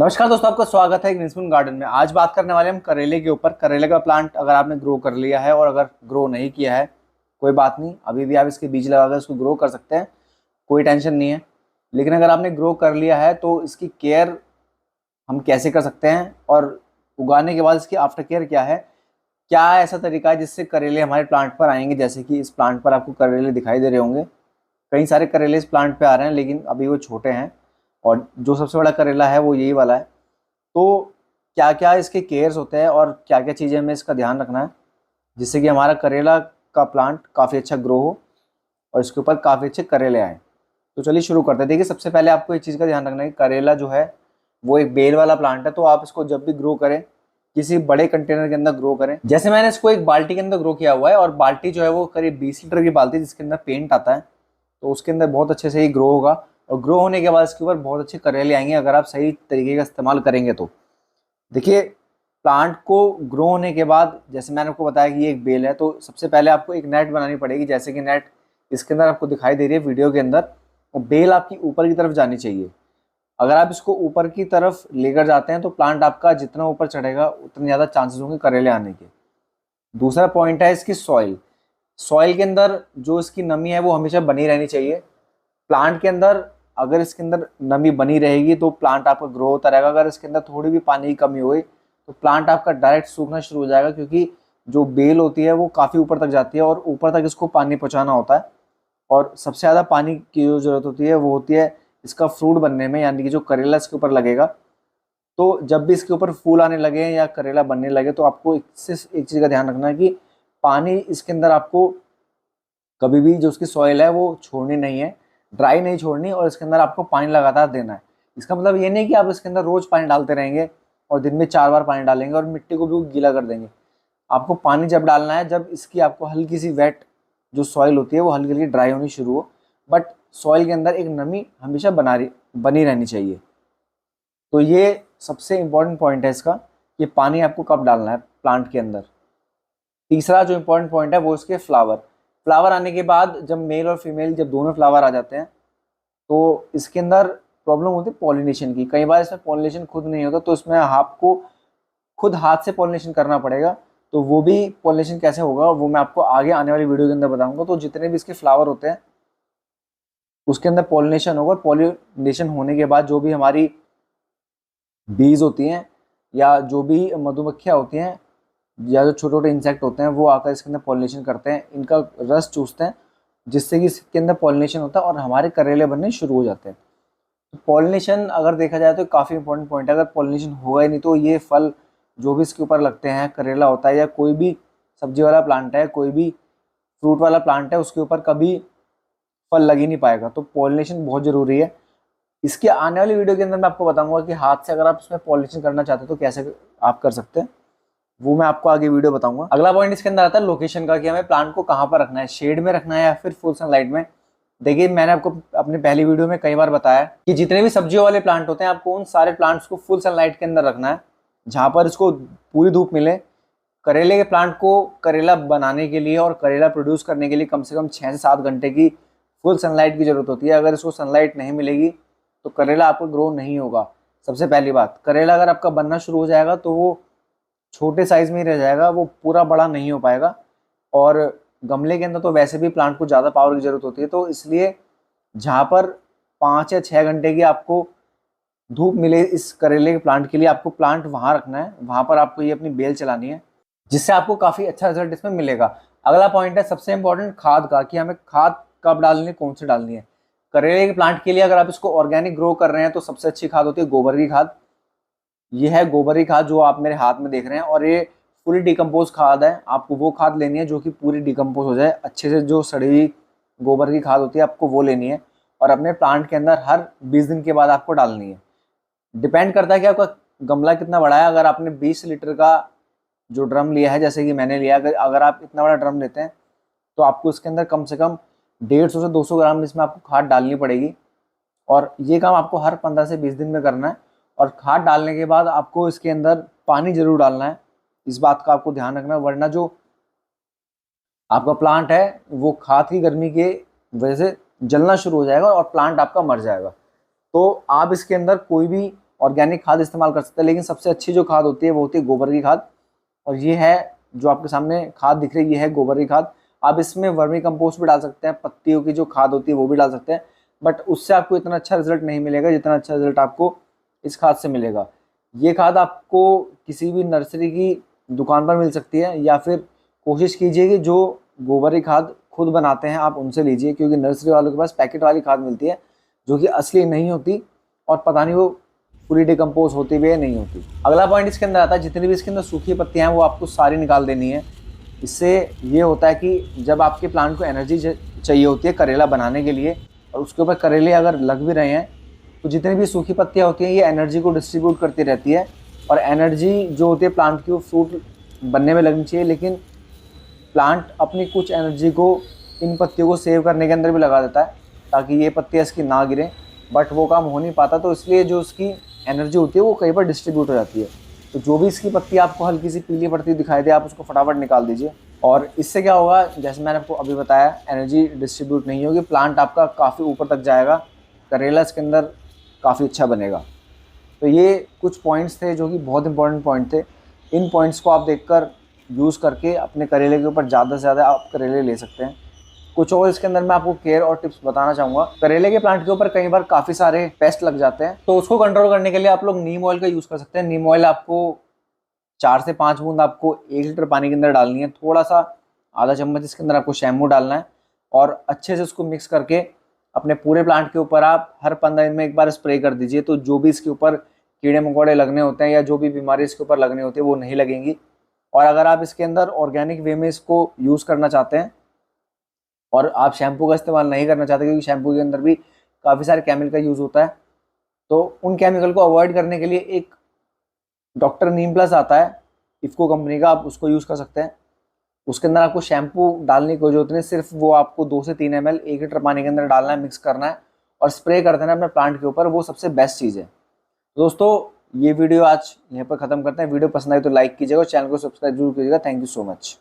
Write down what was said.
नमस्कार दोस्तों, आपका स्वागत है ग्रीनस्पून गार्डन में। आज बात करने वाले हम करेले के ऊपर। करेले का प्लांट अगर आपने ग्रो कर लिया है और अगर ग्रो नहीं किया है, कोई बात नहीं, अभी भी आप इसके बीज लगाकर इसको ग्रो कर सकते हैं, कोई टेंशन नहीं है। लेकिन अगर आपने ग्रो कर लिया है तो इसकी केयर हम कैसे कर सकते हैं और उगाने के बाद इसकी आफ्टर केयर क्या है, क्या ऐसा तरीका है जिससे करेले हमारे प्लांट पर आएंगे। जैसे कि इस प्लांट पर आपको करेले दिखाई दे रहे होंगे, कई सारे करेले इस प्लांट पे आ रहे हैं, लेकिन अभी वो छोटे हैं और जो सबसे बड़ा करेला है वो यही वाला है। तो क्या क्या इसके केयर्स होते हैं और क्या क्या चीज़ें हमें इसका ध्यान रखना है जिससे कि हमारा करेला का प्लांट काफ़ी अच्छा ग्रो हो और इसके ऊपर काफ़ी अच्छे करेले आए। तो चलिए शुरू करते हैं। देखिए, सबसे पहले आपको एक चीज़ का ध्यान रखना है कि करेला जो है वो एक बेल वाला प्लांट है। तो आप इसको जब भी ग्रो करें किसी बड़े कंटेनर के अंदर ग्रो करें। जैसे मैंने इसको एक बाल्टी के अंदर ग्रो किया हुआ है और बाल्टी जो है वो करीब 20 लीटर की बाल्टी जिसके अंदर पेंट आता है, तो उसके अंदर बहुत अच्छे से ही ग्रो होगा और ग्रो होने के बाद इसके ऊपर बहुत अच्छे करेले आएंगे अगर आप सही तरीके का इस्तेमाल करेंगे तो। देखिए, प्लांट को ग्रो होने के बाद जैसे मैंने आपको बताया कि ये एक बेल है, तो सबसे पहले आपको एक नेट बनानी पड़ेगी। जैसे कि नेट इसके अंदर आपको दिखाई दे रही है वीडियो के अंदर, और बेल आपकी ऊपर की तरफ जानी चाहिए। अगर आप इसको ऊपर की तरफ लेकर जाते हैं तो प्लांट आपका जितना ऊपर चढ़ेगा उतने ज़्यादा चांसेस होंगे करेले आने के। दूसरा पॉइंट है इसकी सॉइल। सॉइल के अंदर जो इसकी नमी है वो हमेशा बनी रहनी चाहिए। प्लांट के अंदर अगर इसके अंदर नमी बनी रहेगी तो प्लांट आपका ग्रो होता रहेगा। अगर इसके अंदर थोड़ी भी पानी की कमी हुई तो प्लांट आपका डायरेक्ट सूखना शुरू हो जाएगा, क्योंकि जो बेल होती है वो काफ़ी ऊपर तक जाती है और ऊपर तक इसको पानी पहुंचाना होता है। और सबसे ज़्यादा पानी की जो ज़रूरत होती है वो होती है इसका फ्रूट बनने में, यानी कि जो करेला इसके ऊपर लगेगा। तो जब भी इसके ऊपर फूल आने लगे या करेला बनने लगे तो आपको इससे एक चीज़ का ध्यान रखना है कि पानी इसके अंदर आपको कभी भी जो उसकी सॉइल है वो छोड़नी नहीं है, ड्राई नहीं छोड़नी, और इसके अंदर आपको पानी लगातार देना है। इसका मतलब ये नहीं कि आप इसके अंदर रोज़ पानी डालते रहेंगे और दिन में 4 बार पानी डालेंगे और मिट्टी को भी गीला कर देंगे। आपको पानी जब डालना है जब इसकी आपको हल्की सी वेट जो सॉइल होती है वो हल्की हल्की ड्राई होनी शुरू हो, बट सॉइल के अंदर एक नमी हमेशा बनी रहनी चाहिए। तो ये सबसे इम्पोर्टेंट पॉइंट है इसका कि पानी आपको कब डालना है प्लांट के अंदर। तीसरा जो इम्पोर्टेंट पॉइंट है वो इसके फ्लावर। फ्लावर आने के बाद जब मेल और फीमेल जब दोनों फ्लावर आ जाते हैं तो इसके अंदर प्रॉब्लम होती है पॉलिनेशन की। कई बार इसमें पॉलिनेशन खुद नहीं होता, तो इसमें आपको खुद हाथ से पॉलिनेशन करना पड़ेगा। तो वो भी पॉलिनेशन कैसे होगा वो मैं आपको आगे आने वाली वीडियो के अंदर बताऊंगा। तो जितने भी इसके फ्लावर होते हैं उसके अंदर पॉलिनेशन होगा, और पॉलिनेशन होने के बाद जो भी हमारी बीज होती हैं या जो भी मधुमक्खियाँ होती हैं या जो छोटे छोटे इंसेक्ट होते हैं वो आकर इसके अंदर पॉलिनेशन करते हैं, इनका रस चूसते हैं, जिससे कि इसके अंदर पॉलिनेशन होता है और हमारे करेले बनने शुरू हो जाते हैं। तो पॉलिनेशन अगर देखा जाए तो काफ़ी इंपॉर्टेंट पॉइंट है। अगर पॉलिनेशन होगा ही नहीं तो ये फल जो भी इसके ऊपर लगते हैं, करेला होता है या कोई भी सब्जी वाला प्लांट है, कोई भी फ्रूट वाला प्लांट है, उसके ऊपर कभी फल लग ही नहीं पाएगा। तो पॉलिनेशन बहुत ज़रूरी है। इसके आने वाली वीडियो के अंदर मैं आपको बताऊंगा कि हाथ से अगर आप इसमें पॉलिनेशन करना चाहते हो तो कैसे आप कर सकते हैं, वो मैं आपको आगे वीडियो बताऊंगा। अगला पॉइंट इसके अंदर आता है लोकेशन का, कि हमें प्लांट को कहाँ पर रखना है, शेड में रखना है या फिर फुल सनलाइट में। देखिए, मैंने आपको अपनी पहली वीडियो में कई बार बताया कि जितने भी सब्जियों वाले प्लांट होते हैं आपको उन सारे प्लांट्स को फुल सनलाइट के अंदर रखना है, जहाँ पर इसको पूरी धूप मिले। करेले के प्लांट को करेला बनाने के लिए और करेला प्रोड्यूस करने के लिए कम से कम 6 से 7 घंटे की फुल सनलाइट की जरूरत होती है। अगर इसको सनलाइट नहीं मिलेगी तो करेला आपको ग्रो नहीं होगा। सबसे पहली बात, करेला अगर आपका बनना शुरू हो जाएगा तो वो छोटे साइज में ही रह जाएगा, वो पूरा बड़ा नहीं हो पाएगा। और गमले के अंदर तो वैसे भी प्लांट को ज़्यादा पावर की ज़रूरत होती है, तो इसलिए जहाँ पर 5 या 6 घंटे की आपको धूप मिले इस करेले के प्लांट के लिए आपको प्लांट वहाँ रखना है, वहाँ पर आपको ये अपनी बेल चलानी है, जिससे आपको काफ़ी अच्छा रिजल्ट इसमें मिलेगा। अगला पॉइंट है सबसे इंपॉर्टेंट, खाद का, कि हमें खाद कब डालनी है, कौन सी डालनी है। करेले के प्लांट के लिए अगर आप इसको ऑर्गेनिक ग्रो कर रहे हैं तो सबसे अच्छी खाद होती है गोबर की खाद। ये है गोबर की खाद जो आप मेरे हाथ में देख रहे हैं, और ये फुली डिकम्पोज खाद है। आपको वो खाद लेनी है जो कि पूरी डिकम्पोज हो जाए अच्छे से, जो सड़ी हुई गोबर की खाद होती है आपको वो लेनी है, और अपने प्लांट के अंदर हर 20 दिन के बाद आपको डालनी है। डिपेंड करता है कि आपका गमला कितना बड़ा है। अगर आपने 20 लीटर का जो ड्रम लिया है, जैसे कि मैंने लिया, अगर आप इतना बड़ा ड्रम लेते हैं तो आपको इसके अंदर कम से कम 150 से 200 ग्राम इसमें आपको खाद डालनी पड़ेगी, और ये काम आपको हर 15 से 20 दिन में करना है। और खाद डालने के बाद आपको इसके अंदर पानी जरूर डालना है, इस बात का आपको ध्यान रखना है, वरना जो आपका प्लांट है वो खाद की गर्मी के वजह से जलना शुरू हो जाएगा और प्लांट आपका मर जाएगा। तो आप इसके अंदर कोई भी ऑर्गेनिक खाद इस्तेमाल कर सकते हैं, लेकिन सबसे अच्छी जो खाद होती है वो होती है गोबर की खाद। और ये है जो आपके सामने खाद दिख रही है, ये है गोबर की खाद। आप इसमें वर्मी कंपोस्ट भी डाल सकते हैं, पत्तियों की जो खाद होती है वो भी डाल सकते हैं, बट उससे आपको इतना अच्छा रिजल्ट नहीं मिलेगा जितना अच्छा रिजल्ट आपको इस खाद से मिलेगा। ये खाद आपको किसी भी नर्सरी की दुकान पर मिल सकती है, या फिर कोशिश कीजिए कि जो गोबर की खाद खुद बनाते हैं आप उनसे लीजिए, क्योंकि नर्सरी वालों के पास पैकेट वाली खाद मिलती है जो कि असली नहीं होती, और पता नहीं वो पूरी डिकम्पोज होती भी है नहीं होती। अगला पॉइंट इसके अंदर आता है, जितनी भी इसके अंदर सूखी पत्तियां हैं वो आपको सारी निकाल देनी है। इससे ये होता है कि जब आपके प्लांट को एनर्जी चाहिए होती है करेला बनाने के लिए, और उसके ऊपर करेले अगर लग भी रहे हैं, तो जितनी भी सूखी पत्तियां होती हैं ये एनर्जी को डिस्ट्रीब्यूट करती रहती है। और एनर्जी जो होती है प्लांट की वो फ्रूट बनने में लगनी चाहिए, लेकिन प्लांट अपनी कुछ एनर्जी को इन पत्तियों को सेव करने के अंदर भी लगा देता है ताकि ये पत्तियाँ इसकी ना गिरें, बट वो काम हो नहीं पाता, तो इसलिए जो उसकी एनर्जी होती है वो कहीं पर डिस्ट्रीब्यूट हो जाती है। तो जो भी इसकी पत्ती आपको हल्की सी पीली पड़ती दिखाई दे, आप उसको फटाफट निकाल दीजिए। और इससे क्या होगा, जैसे मैंने आपको अभी बताया, एनर्जी डिस्ट्रीब्यूट नहीं होगी, प्लांट आपका काफ़ी ऊपर तक जाएगा, करेला इसके अंदर काफ़ी अच्छा बनेगा। तो ये कुछ पॉइंट्स थे जो कि बहुत इंपॉर्टेंट पॉइंट थे। इन पॉइंट्स को आप देखकर यूज़ करके अपने करेले के ऊपर ज़्यादा से ज़्यादा आप करेले ले सकते हैं। कुछ और इसके अंदर मैं आपको केयर और टिप्स बताना चाहूँगा। करेले के प्लांट के ऊपर कई बार काफ़ी सारे पेस्ट लग जाते हैं, तो उसको कंट्रोल करने के लिए आप लोग नीम ऑयल का यूज़ कर सकते हैं। नीम ऑयल आपको 4 से 5 बूंद आपको 1 लीटर पानी के अंदर डालनी है, थोड़ा सा आधा चम्मच इसके अंदर आपको शैम्पू डालना है, और अच्छे से उसको मिक्स करके अपने पूरे प्लांट के ऊपर आप हर 15 दिन में एक बार स्प्रे कर दीजिए। तो जो भी इसके ऊपर कीड़े मकोड़े लगने होते हैं या जो भी बीमारी इसके ऊपर लगनी होती है वो नहीं लगेंगी। और अगर आप इसके अंदर ऑर्गेनिक वे में इसको यूज़ करना चाहते हैं और आप शैम्पू का इस्तेमाल नहीं करना चाहते, क्योंकि शैम्पू के अंदर भी काफ़ी सारे केमिकल का यूज़ होता है, तो उन केमिकल को अवॉइड करने के लिए एक डॉक्टर नीम प्लस आता है इफ़को कंपनी का, आप उसको यूज़ कर सकते हैं। उसके अंदर आपको शैम्पू डालने की कोई जरूरत नहीं, सिर्फ वो आपको 2 से 3 ml 1 लीटर पानी के अंदर डालना है, मिक्स करना है और स्प्रे कर देना है अपने प्लांट के ऊपर। वो सबसे बेस्ट चीज़ है। दोस्तों ये वीडियो आज यहीं पर ख़त्म करते हैं। वीडियो पसंद आई तो लाइक कीजिएगा और चैनल को सब्सक्राइब जरूर कीजिएगा। Thank you so much.